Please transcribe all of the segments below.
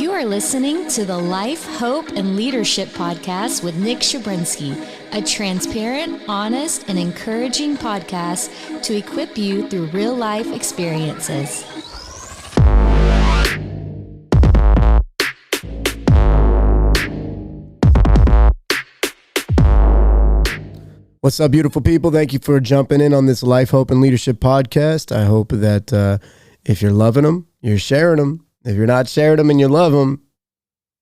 You are listening to the Life, Hope, and Leadership podcast with Nick Shabrinsky, a transparent, honest, and encouraging podcast to equip you through real-life experiences. What's up, beautiful people? Thank you for jumping in on this Life, Hope, and Leadership podcast. I hope that if you're loving them, you're sharing them. If you're not sharing them and you love them,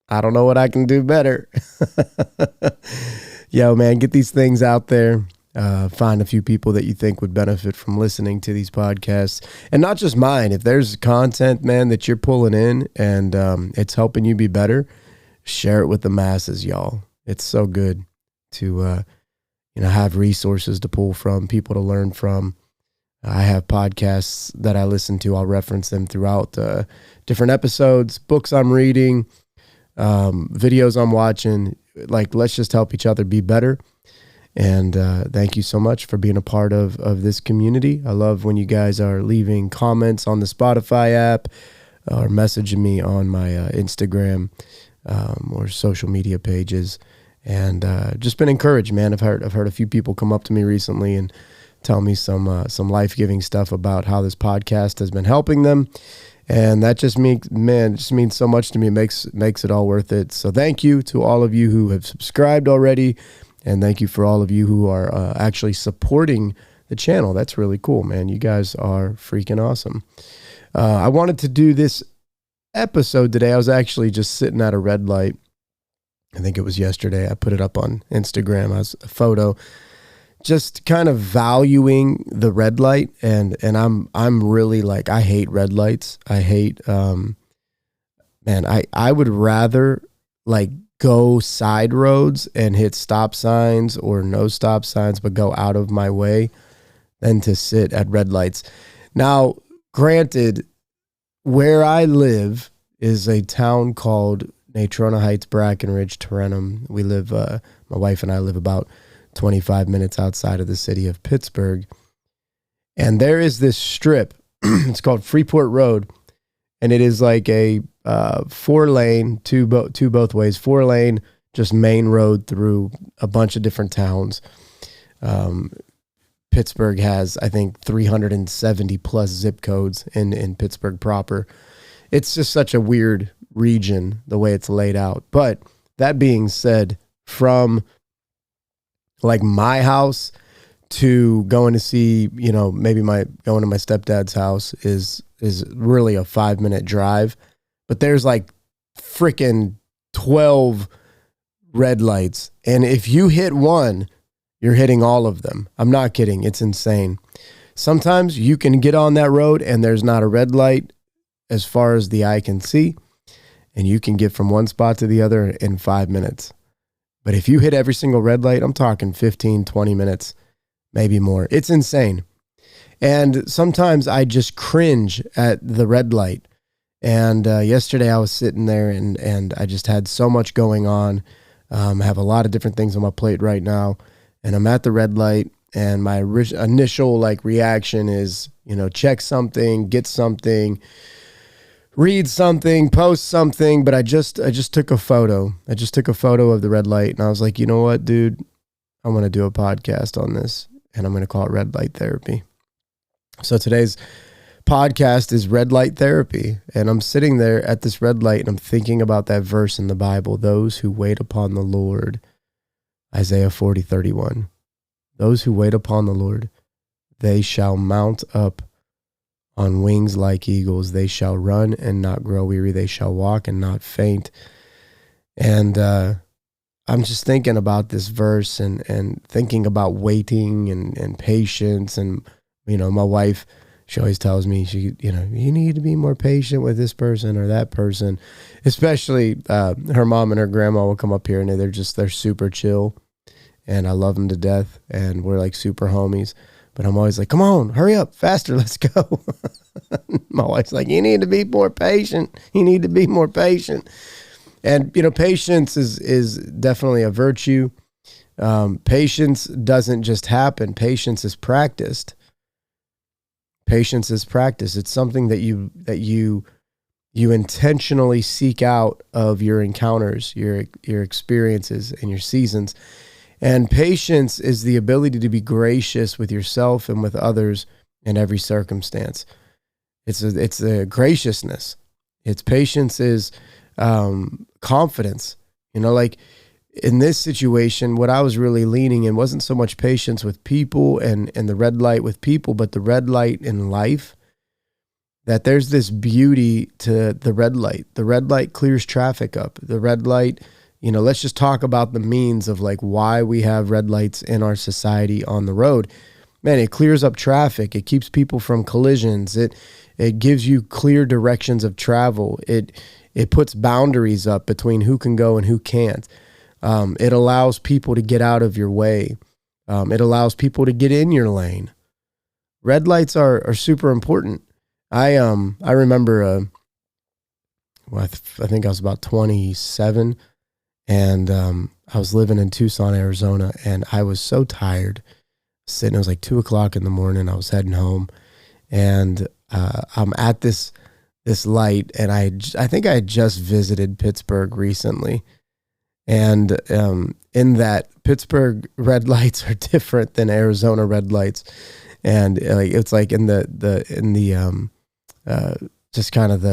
I don't know what I can do better. Yo, man, get these things out there. Find a few people that you think would benefit from listening to these podcasts. And not just mine. If there's content, man, that you're pulling in and it's helping you be better, share it with the masses, y'all. It's so good to have resources to pull from, people to learn from. I have podcasts that I listen to. I'll reference them throughout different episodes, books I'm reading, videos I'm watching. Like, let's just help each other be better. And thank you so much for being a part of this community. I love when you guys are leaving comments on the Spotify app or messaging me on my Instagram or social media pages. And just been encouraged, man. I've heard a few people come up to me recently and tell me some life-giving stuff about how this podcast has been helping them. And that just means so much to me. It makes it all worth it. So thank you to all of you who have subscribed already. And thank you for all of you who are actually supporting the channel. That's really cool, man. You guys are freaking awesome. I wanted to do this episode today. I was actually just sitting at a red light. I think it was yesterday. I put it up on Instagram as a photo, just kind of valuing the red light. And I'm really like, I hate red lights. I hate, I would rather like go side roads and hit stop signs or no stop signs, but go out of my way than to sit at red lights. Now, granted, where I live is a town called Natrona Heights, Brackenridge, Tarentum. We live, my wife and I live about 25 minutes outside of the city of Pittsburgh. And there is this strip, it's called Freeport Road. And it is like a 4-lane, two both ways, 4-lane, just main road through a bunch of different towns. Pittsburgh has, I think, 370 plus zip codes in Pittsburgh proper. It's just such a weird region, the way it's laid out. But that being said, from like my house to going to see, maybe going to my stepdad's house is really a 5-minute drive. But there's like freaking 12 red lights. And if you hit one, you're hitting all of them. I'm not kidding. It's insane. Sometimes you can get on that road and there's not a red light as far as the eye can see. And you can get from one spot to the other in 5 minutes. But if you hit every single red light, I'm talking 15, 20 minutes, maybe more. It's insane. And sometimes I just cringe at the red light. And yesterday I was sitting there and I just had so much going on. I have a lot of different things on my plate right now. And I'm at the red light and my initial reaction is, check something, get something, read something, post something, but I just took a photo. I just took a photo of the red light and I was like, you know what, dude, I'm going to do a podcast on this and I'm going to call it Red Light Therapy. So today's podcast is Red Light Therapy. And I'm sitting there at this red light and I'm thinking about that verse in the Bible, those who wait upon the Lord, Isaiah 40:31. Those who wait upon the Lord, they shall mount up on wings like eagles. They shall run and not grow weary. They shall walk and not faint. And I'm just thinking about this verse and thinking about waiting and patience. And, my wife, she always tells me, you need to be more patient with this person or that person. Especially her mom and her grandma will come up here and they're super chill. And I love them to death. And we're like super homies. But I'm always like, come on, hurry up, faster, let's go. My wife's like, you need to be more patient. You need to be more patient. And, patience is definitely a virtue. Patience doesn't just happen. Patience is practiced. Patience is practice. It's something that you you intentionally seek out of your encounters, your experiences and your seasons. And patience is the ability to be gracious with yourself and with others in every circumstance. It's a graciousness. It's patience is confidence. Like in this situation, what I was really leaning in wasn't so much patience with people and the red light with people, but the red light in life. That there's this beauty to the red light. The red light clears traffic up. The red light, let's just talk about the means of like why we have red lights in our society on the road. Man, it clears up traffic. It keeps people from collisions. It gives you clear directions of travel. It puts boundaries up between who can go and who can't. It allows people to get out of your way. It allows people to get in your lane. Red lights are super important. I remember, I think I was about 27 and, I was living in Tucson, Arizona, and I was so tired sitting. It was like 2:00 in the morning. I was heading home and, I'm at this light and I think I had just visited Pittsburgh recently. And, in that Pittsburgh red lights are different than Arizona red lights. And it's like in the just kind of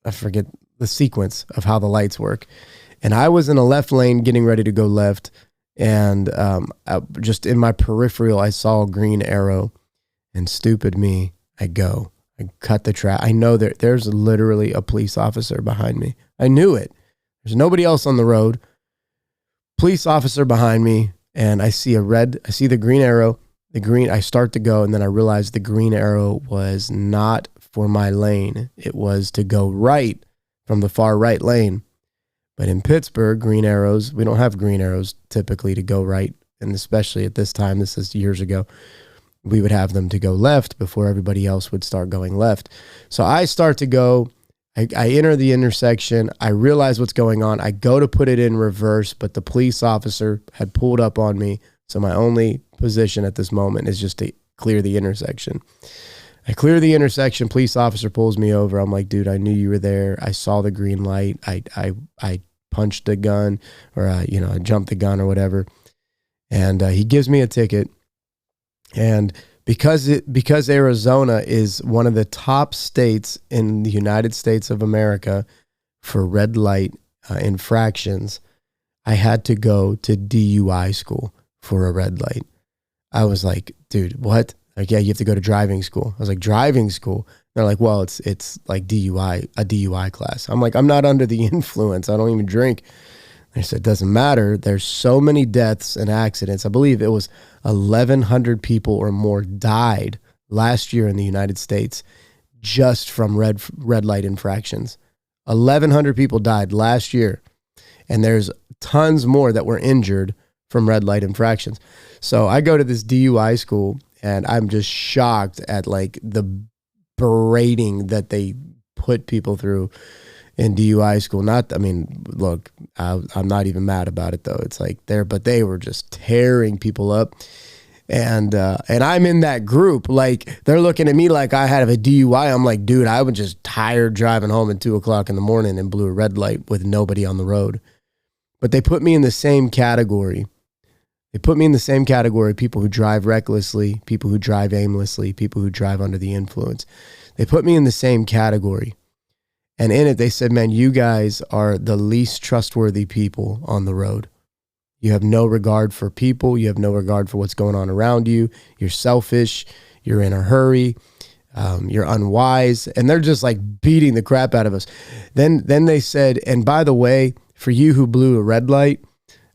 I forget the sequence of how the lights work. And I was in a left lane getting ready to go left. And just in my peripheral, I saw a green arrow and stupid me, I cut the track. I know there's literally a police officer behind me. I knew it. There's nobody else on the road. Police officer behind me. And I see the green arrow. I start to go, and then I realized the green arrow was not for my lane. It was to go right from the far right lane. But in Pittsburgh, green arrows, we don't have green arrows typically to go right. And especially at this time, this is years ago, we would have them to go left before everybody else would start going left. So I start to go, I enter the intersection. I realize what's going on. I go to put it in reverse, but the police officer had pulled up on me. So my only position at this moment is just to clear the intersection. I clear the intersection. Police officer pulls me over. I'm like, dude, I knew you were there. I saw the green light. I punched the gun or, I jumped the gun or whatever. And he gives me a ticket. And because Arizona is one of the top states in the United States of America for red light infractions, I had to go to DUI school for a red light. I was like, dude, what? Like, yeah, you have to go to driving school. I was like, driving school? They're like, well, it's like DUI, a DUI class. I'm like, I'm not under the influence. I don't even drink. They said, it doesn't matter. There's so many deaths and accidents. I believe it was 1,100 people or more died last year in the United States just from red light infractions. 1,100 people died last year. And there's tons more that were injured from red light infractions. So I go to this DUI school and I'm just shocked at like the berating that they put people through in DUI school. Look, I'm not even mad about it though. It's like but they were just tearing people up. And I'm in that group. Like they're looking at me like I had a DUI. I'm like, dude, I was just tired driving home at 2:00 in the morning and blew a red light with nobody on the road. But they put me in the same category. People who drive recklessly, people who drive aimlessly, people who drive under the influence. They put me in the same category. And in it, they said, man, you guys are the least trustworthy people on the road. You have no regard for people. You have no regard for what's going on around you. You're selfish. You're in a hurry. You're unwise. And they're just like beating the crap out of us. Then they said, and by the way, for you who blew a red light,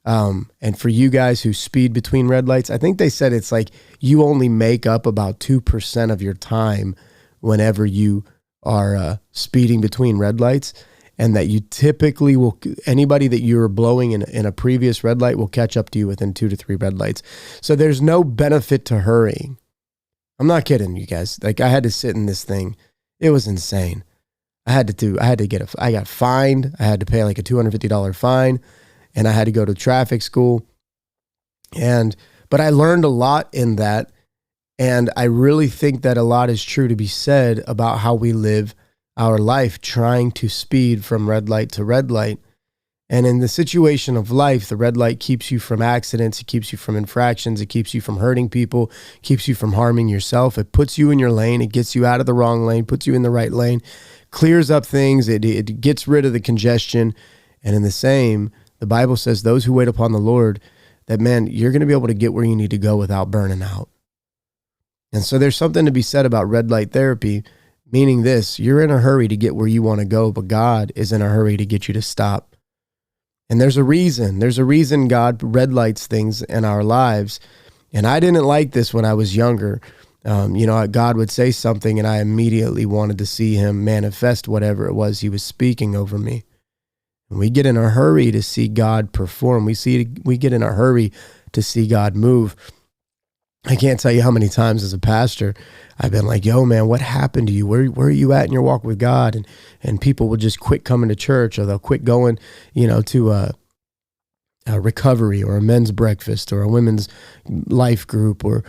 and for you guys who speed between red lights, I think they said it's like you only make up about 2% of your time whenever you are speeding between red lights, and that you typically anybody that you're blowing in a previous red light will catch up to you within 2 to 3 red lights. So there's no benefit to hurrying. I'm not kidding you guys. Like I had to sit in this thing. It was insane. I got fined. I had to pay like a $250 fine. And I had to go to traffic school. But I learned a lot in that. And I really think that a lot is true to be said about how we live our life trying to speed from red light to red light. And in the situation of life, the red light keeps you from accidents. It keeps you from infractions. It keeps you from hurting people, keeps you from harming yourself. It puts you in your lane. It gets you out of the wrong lane, puts you in the right lane, clears up things. It gets rid of the congestion. And in the same, the Bible says those who wait upon the Lord, that, man, you're going to be able to get where you need to go without burning out. And so there's something to be said about red light therapy, meaning this: you're in a hurry to get where you want to go, but God is in a hurry to get you to stop. And there's a reason God red lights things in our lives. And I didn't like this when I was younger. God would say something and I immediately wanted to see him manifest whatever it was he was speaking over me. And we get in a hurry to see God perform. We get in a hurry to see God move. I can't tell you how many times as a pastor I've been like, yo, man, what happened to you? Where are you at in your walk with God? And people will just quit coming to church, or they'll quit going, to a recovery or a men's breakfast or a women's life group, or,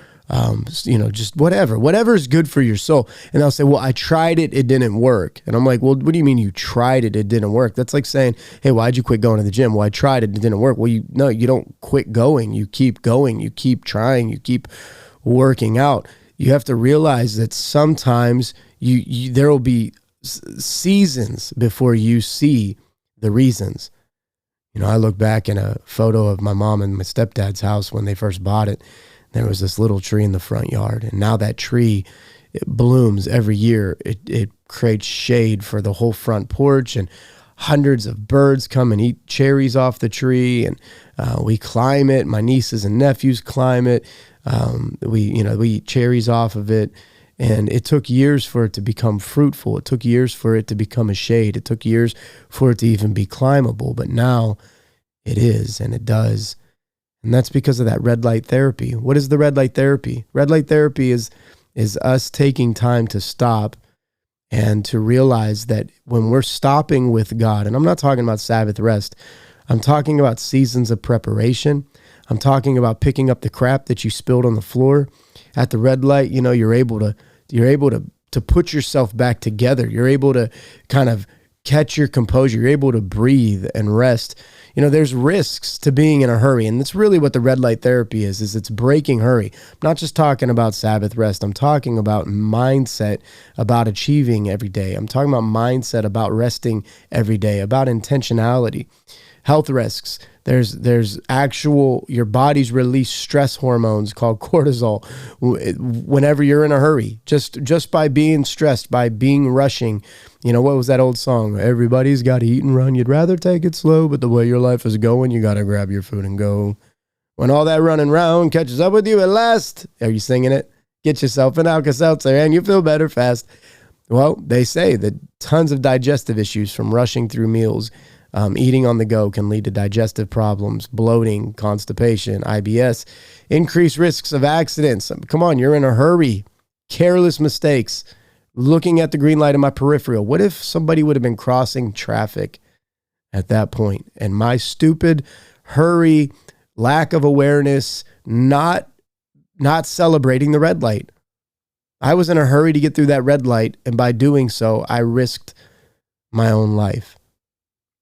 just whatever is good for your soul. And they'll say, well, I tried it. It didn't work. And I'm like, well, what do you mean you tried it? It didn't work. That's like saying, hey, why'd you quit going to the gym? Well, I tried it. It didn't work. Well, you don't quit going. You keep going. You keep trying. You keep working out. You have to realize that sometimes there will be seasons before you see the reasons. I look back in a photo of my mom and my stepdad's house when they first bought it. There was this little tree in the front yard, and now that tree, it blooms every year. It creates shade for the whole front porch, and hundreds of birds come and eat cherries off the tree, and we climb it. My nieces and nephews climb it. We eat cherries off of it. And it took years for it to become fruitful. It took years for it to become a shade. It took years for it to even be climbable. But now it is, and it does. And that's because of that red light therapy. What is the red light therapy? Red light therapy is us taking time to stop and to realize that when we're stopping with God, and I'm not talking about Sabbath rest, I'm talking about seasons of preparation. I'm talking about picking up the crap that you spilled on the floor. At the red light, you're able to put yourself back together. You're able to kind of catch your composure. You're able to breathe and rest. There's risks to being in a hurry. And that's really what the red light therapy is it's breaking hurry. I'm not just talking about Sabbath rest. I'm talking about mindset, about achieving every day. I'm talking about mindset, about resting every day, about intentionality. Health risks. There's actual, your body's release stress hormones called cortisol whenever you're in a hurry, just by being stressed, by being rushing. What was that old song? Everybody's got to eat and run. You'd rather take it slow, but the way your life is going, you got to grab your food and go. When all that running round catches up with you at last, are you singing it? Get yourself an Alka-Seltzer and you feel better fast. Well, they say that tons of digestive issues from rushing through meals, eating on the go can lead to digestive problems, bloating, constipation, IBS, increased risks of accidents. Come on, you're in a hurry. Careless mistakes. Looking at the green light in my peripheral. What if somebody would have been crossing traffic at that point? And my stupid hurry, lack of awareness, not celebrating the red light. I was in a hurry to get through that red light, and by doing so, I risked my own life.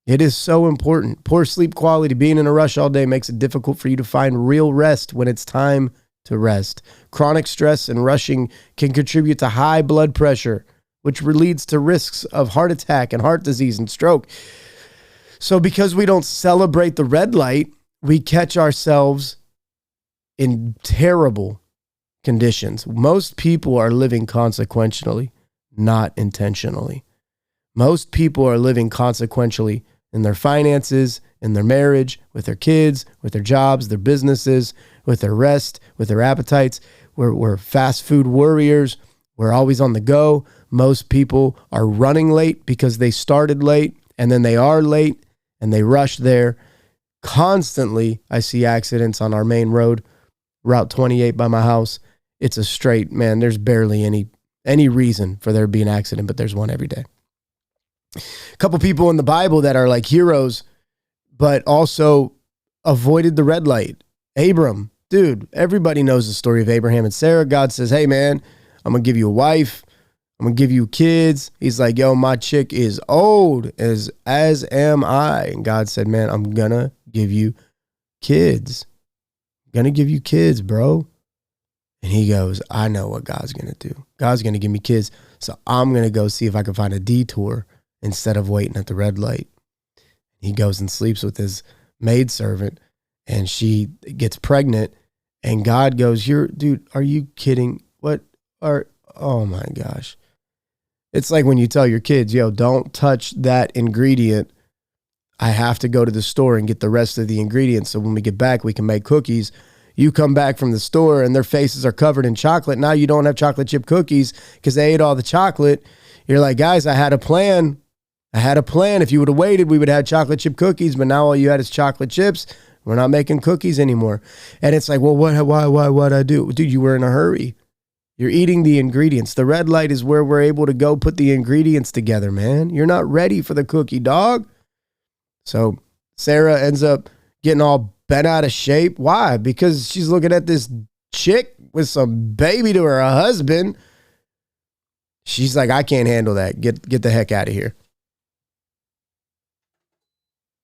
It is so important. Poor sleep quality, being in a rush all day makes it difficult for you to find real rest when it's time to rest. Chronic stress and rushing can contribute to high blood pressure, which leads to risks of heart attack and heart disease and stroke. So because we don't celebrate the red light, we catch ourselves in terrible conditions. Most people are living consequentially, not intentionally. Most people are living consequentially in their finances, in their marriage, with their kids, with their jobs, their businesses, with their rest, with their appetites. We're fast food warriors. We're always on the go. Most people are running late because they started late, and then they are late and they rush there. Constantly, I see accidents on our main road, Route 28 by my house. It's a straight, man, there's barely any reason for there to be an accident, but there's one every day. A couple people in the Bible that are like heroes, but also avoided the red light. Abram, dude, everybody knows the story of Abraham and Sarah. God says, hey man, I'm going to give you a wife. I'm going to give you kids. He's like, yo, my chick is old as am I. And God said, man, I'm going to give you kids. I'm going to give you kids, bro. And he goes, I know what God's going to do. God's going to give me kids. So I'm going to go see if I can find a detour instead of waiting at the red light. He goes and sleeps with his maidservant, and she gets pregnant. And God goes, dude, are you kidding? Oh my gosh. It's like when you tell your kids, yo, don't touch that ingredient. I have to go to the store and get the rest of the ingredients. So when we get back, we can make cookies. You come back from the store and their faces are covered in chocolate. Now you don't have chocolate chip cookies because they ate all the chocolate. You're like, guys, I had a plan. If you would have waited, we would have had chocolate chip cookies, but now all you had is chocolate chips. We're not making cookies anymore. And it's like, well, what'd I do? Dude, you were in a hurry. You're eating the ingredients. The red light is where we're able to go put the ingredients together, man. You're not ready for the cookie, dog. So Sarah ends up getting all bent out of shape. Why? Because she's looking at this chick with some baby to her husband. She's like, I can't handle that. Get the heck out of here.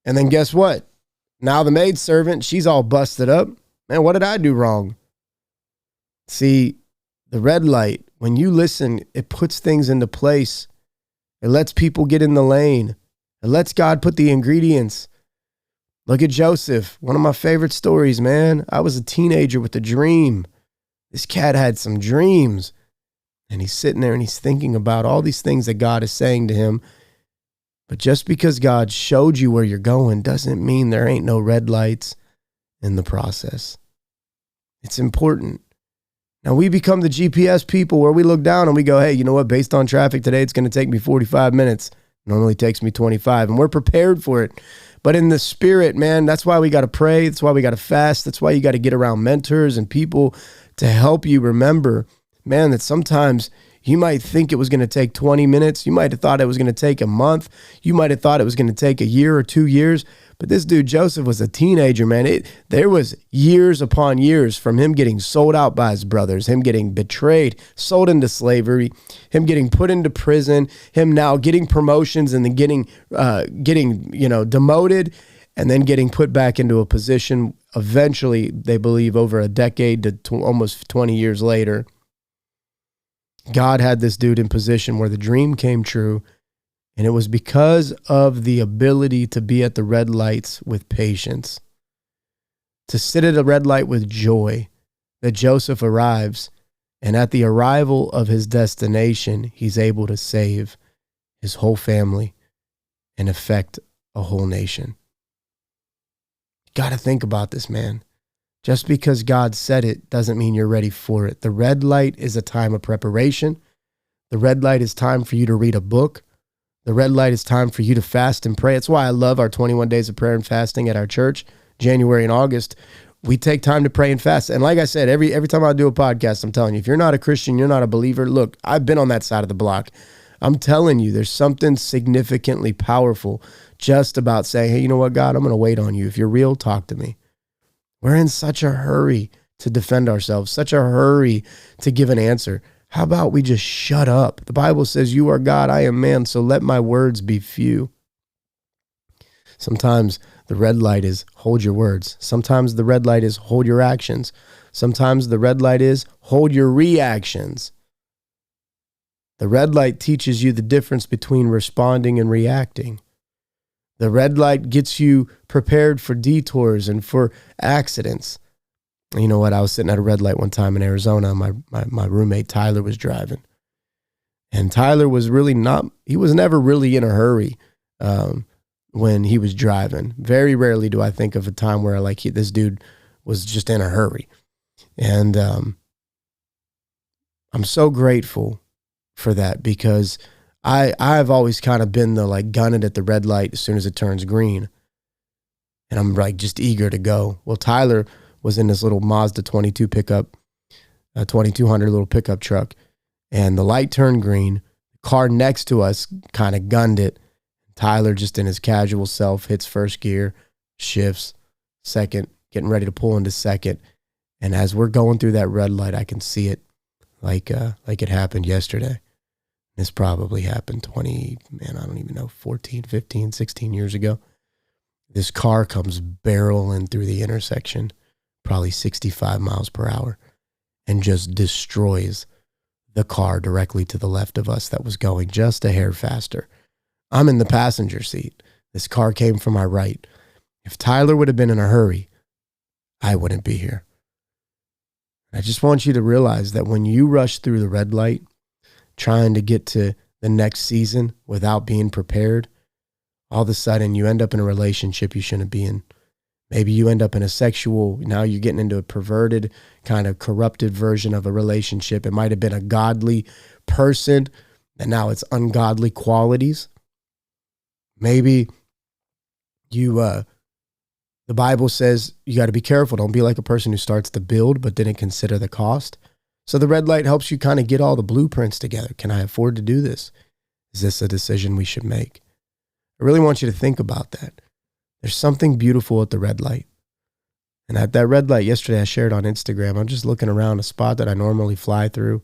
And then guess what? Now the maidservant, she's all busted up. Man, what did I do wrong? See, the red light, when you listen, it puts things into place. It lets people get in the lane. It lets God put the ingredients. Look at Joseph, one of my favorite stories, man. I was a teenager with a dream. This cat had some dreams. And he's sitting there and he's thinking about all these things that God is saying to him. But just because God showed you where you're going doesn't mean there ain't no red lights in the process. It's important. Now we become the GPS people where we look down and we go, hey, you know what? Based on traffic today, it's going to take me 45 minutes. It normally takes me 25, and we're prepared for it. But in the spirit, man, that's why we got to pray. That's why we got to fast. That's why you got to get around mentors and people to help you remember, man, that sometimes you might think it was going to take 20 minutes. You might have thought it was going to take a month. You might have thought it was going to take a year or 2 years. But this dude, Joseph, was a teenager, man. There was years upon years from him getting sold out by his brothers, him getting betrayed, sold into slavery, him getting put into prison, him now getting promotions and then getting demoted and then getting put back into a position eventually, they believe, over a decade to almost 20 years later. God had this dude in position where the dream came true, and it was because of the ability to be at the red lights with patience, to sit at a red light with joy, that Joseph arrives, and at the arrival of his destination, he's able to save his whole family and affect a whole nation. Got to think about this, man. Just because God said it doesn't mean you're ready for it. The red light is a time of preparation. The red light is time for you to read a book. The red light is time for you to fast and pray. That's why I love our 21 days of prayer and fasting at our church, January and August. We take time to pray and fast. And like I said, every time I do a podcast, I'm telling you, if you're not a Christian, you're not a believer, look, I've been on that side of the block. I'm telling you, there's something significantly powerful just about saying, hey, you know what, God, I'm going to wait on you. If you're real, talk to me. We're in such a hurry to defend ourselves, such a hurry to give an answer. How about we just shut up? The Bible says, you are God, I am man, so let my words be few. Sometimes the red light is hold your words. Sometimes the red light is hold your actions. Sometimes the red light is hold your reactions. The red light teaches you the difference between responding and reacting. The red light gets you prepared for detours and for accidents. You know what? I was sitting at a red light one time in Arizona. My roommate Tyler was driving. And Tyler was he was never really in a hurry when he was driving. Very rarely do I think of a time where this dude was just in a hurry. And I'm so grateful for that because I've always kind of been the gunning at the red light as soon as it turns green. And I'm just eager to go. Well, Tyler was in this little Mazda 22 pickup, a 2200 little pickup truck. And the light turned green. The car next to us kind of gunned it. Tyler, just in his casual self, hits first gear, shifts, second, getting ready to pull into second. And as we're going through that red light, I can see it like it happened yesterday. This probably happened 14, 15, 16 years ago. This car comes barreling through the intersection, probably 65 miles per hour, and just destroys the car directly to the left of us that was going just a hair faster. I'm in the passenger seat. This car came from my right. If Tyler would have been in a hurry, I wouldn't be here. I just want you to realize that when you rush through the red light, trying to get to the next season without being prepared, all of a sudden you end up in a relationship you shouldn't be in. Maybe you end up in a sexual, now you're getting into a perverted, kind of corrupted version of a relationship. It might have been a godly person, and now it's ungodly qualities. Maybe the Bible says you got to be careful. Don't be like a person who starts to build but didn't consider the cost. So the red light helps you kind of get all the blueprints together. Can I afford to do this? Is this a decision we should make? I really want you to think about that. There's something beautiful at the red light. And at that red light yesterday, I shared on Instagram, I'm just looking around a spot that I normally fly through.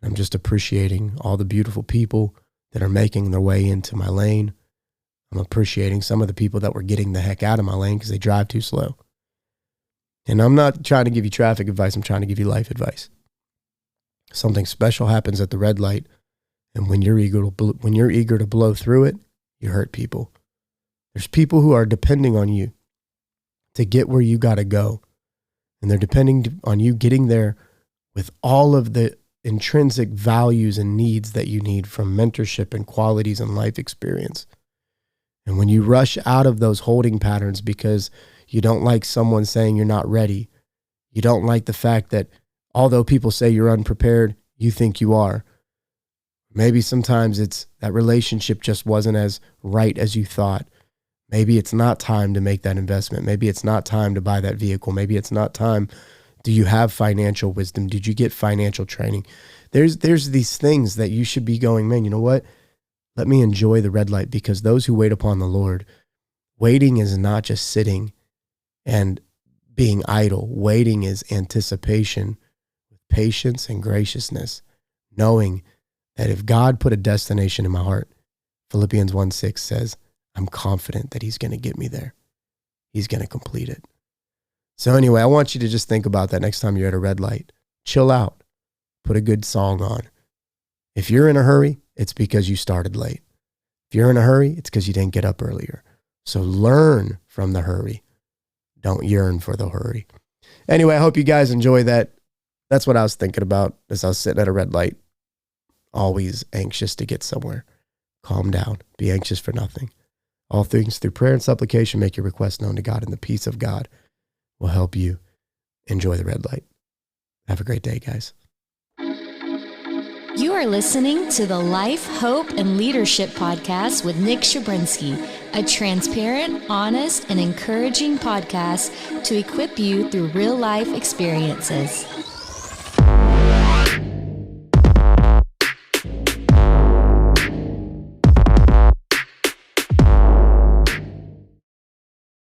I'm just appreciating all the beautiful people that are making their way into my lane. I'm appreciating some of the people that were getting the heck out of my lane because they drive too slow. And I'm not trying to give you traffic advice. I'm trying to give you life advice. Something special happens at the red light. And when you're eager to blow through it, you hurt people. There's people who are depending on you to get where you got to go. And they're depending on you getting there with all of the intrinsic values and needs that you need from mentorship and qualities and life experience. And when you rush out of those holding patterns because you don't like someone saying you're not ready, you don't like the fact that although people say you're unprepared, you think you are. Maybe sometimes it's that relationship just wasn't as right as you thought. Maybe it's not time to make that investment. Maybe it's not time to buy that vehicle. Maybe it's not time. Do you have financial wisdom? Did you get financial training? There's these things that you should be going, man, you know what? Let me enjoy the red light, because those who wait upon the Lord, waiting is not just sitting and being idle. Waiting is anticipation, patience and graciousness, knowing that if God put a destination in my heart, Philippians 1:6 says, I'm confident that he's going to get me there. He's going to complete it. So anyway, I want you to just think about that next time you're at a red light. Chill out. Put a good song on. If you're in a hurry, it's because you started late. If you're in a hurry, it's because you didn't get up earlier. So learn from the hurry. Don't yearn for the hurry. Anyway, I hope you guys enjoy that. That's what I was thinking about as I was sitting at a red light. Always anxious to get somewhere. Calm down. Be anxious for nothing. All things through prayer and supplication, make your requests known to God, and the peace of God will help you enjoy the red light. Have a great day, guys. You are listening to the Life, Hope, and Leadership Podcast with Nick Shabrinsky, a transparent, honest, and encouraging podcast to equip you through real life experiences.